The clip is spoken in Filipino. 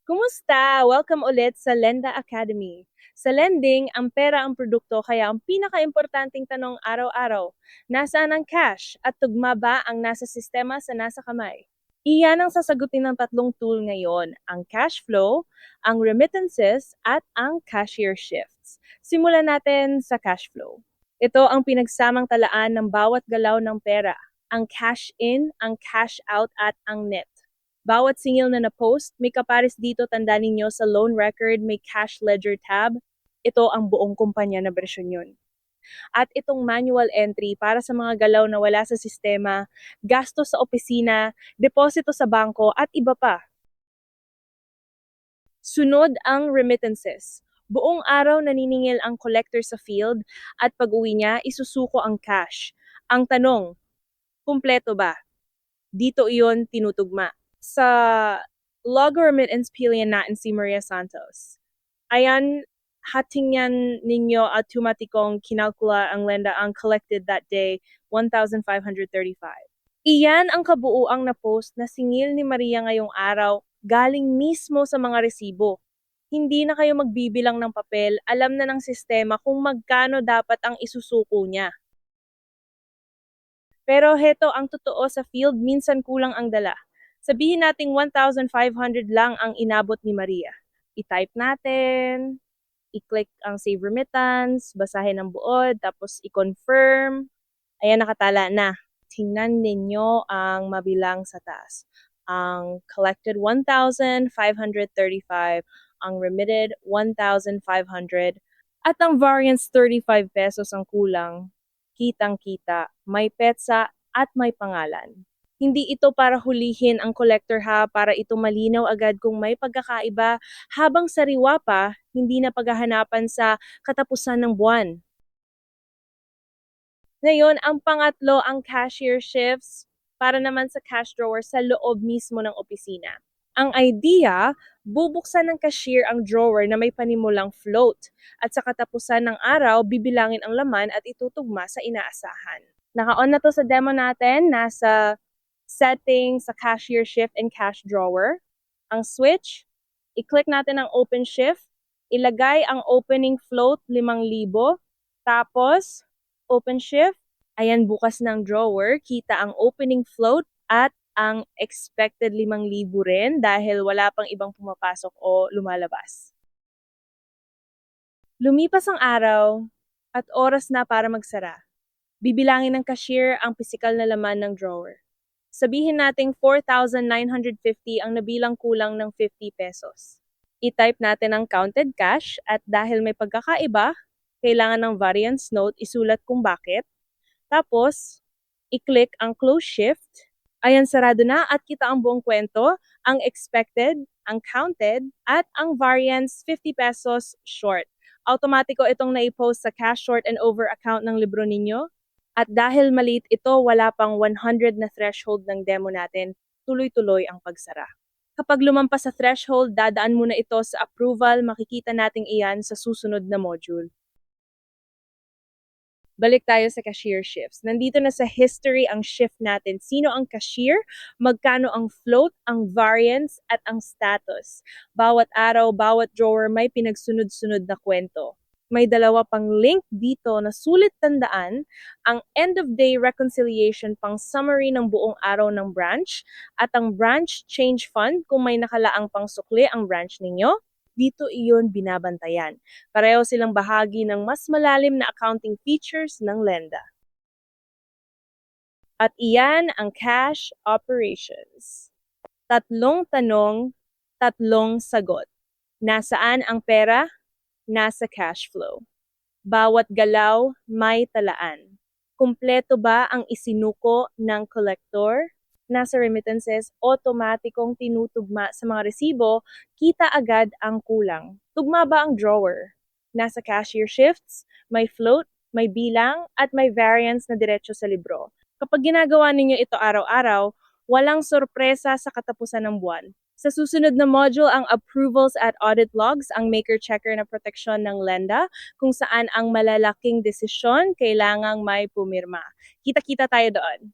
Kumusta? Welcome ulit sa Lenda Academy. Sa lending, ang pera ang produkto kaya ang pinaka-importanting tanong araw-araw, nasaan ang cash at tugma ba ang nasa sistema sa nasa kamay? Iyan ang sasagutin ng tatlong tool ngayon, ang cash flow, ang remittances, at ang cashier shifts. Simulan natin sa cash flow. Ito ang pinagsamang talaan ng bawat galaw ng pera, ang cash in, ang cash out, at ang net. Bawat singil na na-post, may kapares dito, tanda ninyo sa loan record, may cash ledger tab. Ito ang buong kumpanya na bersyon yun. At itong manual entry para sa mga galaw na wala sa sistema, gasto sa opisina, deposito sa bangko, at iba pa. Sunod ang remittances. Buong araw naniningil ang collector sa field at pag-uwi niya, isusuko ang cash. Ang tanong, kumpleto ba? Dito iyon tinutugma. Sa Logger Remittance Pilihan natin si Maria Santos. Ayan, hatingnan ninyo automatikong kinalkula ang lenda ang collected that day, 1,535. Iyan ang kabuuang na post na singil ni Maria ngayong araw galing mismo sa mga resibo. Hindi na kayo magbibilang ng papel, alam na ng sistema kung magkano dapat ang isusuko niya. Pero heto ang totoo sa field, minsan kulang ang dala. Sabihin nating 1,500 lang ang inabot ni Maria. I-type natin, i-click ang save remittance, basahin ang buod, tapos i-confirm. Ayan, nakatala na. Tingnan ninyo ang mabilang sa taas. Ang collected 1,535, ang remitted 1,500, at ang variance 35 pesos ang kulang. Kitang-kita, may petsa at may pangalan. Hindi ito para hulihin ang collector ha, para ito malinaw agad kung may pagkakaiba, habang sariwa pa, hindi na paghahanapan sa katapusan ng buwan. Ngayon, ang pangatlo, ang cashier shifts, para naman sa cash drawer sa loob mismo ng opisina. Ang idea, bubuksan ng cashier ang drawer na may panimulang float at sa katapusan ng araw, bibilangin ang laman at itutugma sa inaasahan. Naka-on na to sa demo natin, nasa setting sa cashier shift and cash drawer. Ang switch, i-click natin ang open shift, ilagay ang opening float 5,000, tapos open shift, ayan bukas ng drawer, kita ang opening float at ang expected 5,000 rin dahil wala pang ibang pumapasok o lumalabas. Lumipas ang araw at oras na para magsara. Bibilangin ng cashier ang pisikal na laman ng drawer. Sabihin nating 4,950 ang nabilang kulang ng 50 pesos. I-type natin ang counted cash at dahil may pagkakaiba, kailangan ng variance note, isulat kung bakit. Tapos, i-click ang close shift. Ayan, sarado na at kita ang buong kwento, ang expected, ang counted, at ang variance 50 pesos short. Automatiko itong naipost sa cash short and over account ng libro ninyo. At dahil maliit ito, wala pang 100 na threshold ng demo natin, tuloy-tuloy ang pagsara. Kapag lumampas sa threshold, dadaan muna ito sa approval, makikita nating iyan sa susunod na module. Balik tayo sa cashier shifts. Nandito na sa history ang shift natin. Sino ang cashier, magkano ang float, ang variance, at ang status. Bawat araw, bawat drawer may pinagsunod-sunod na kwento. May dalawa pang link dito na sulit tandaan, ang end of day reconciliation pang summary ng buong araw ng branch at ang branch change fund kung may nakalaang pang sukli ang branch ninyo. Dito iyon binabantayan. Pareho silang bahagi ng mas malalim na accounting features ng lenda. At iyan ang cash operations. Tatlong tanong, tatlong sagot. Nasaan ang pera? Nasa cash flow. Bawat galaw may talaan. Kumpleto ba ang isinuko ng collector? Nasa remittances, otomatikong tinutugma sa mga resibo, kita agad ang kulang. Tugma ba ang drawer? Nasa cashier shifts, may float, may bilang, at may variance na diretso sa libro. Kapag ginagawa ninyo ito araw-araw, walang sorpresa sa katapusan ng buwan. Sa susunod na module, ang approvals at audit logs, ang maker-checker na proteksyon ng lenda, kung saan ang malalaking desisyon kailangang may pumirma. Kita-kita tayo doon.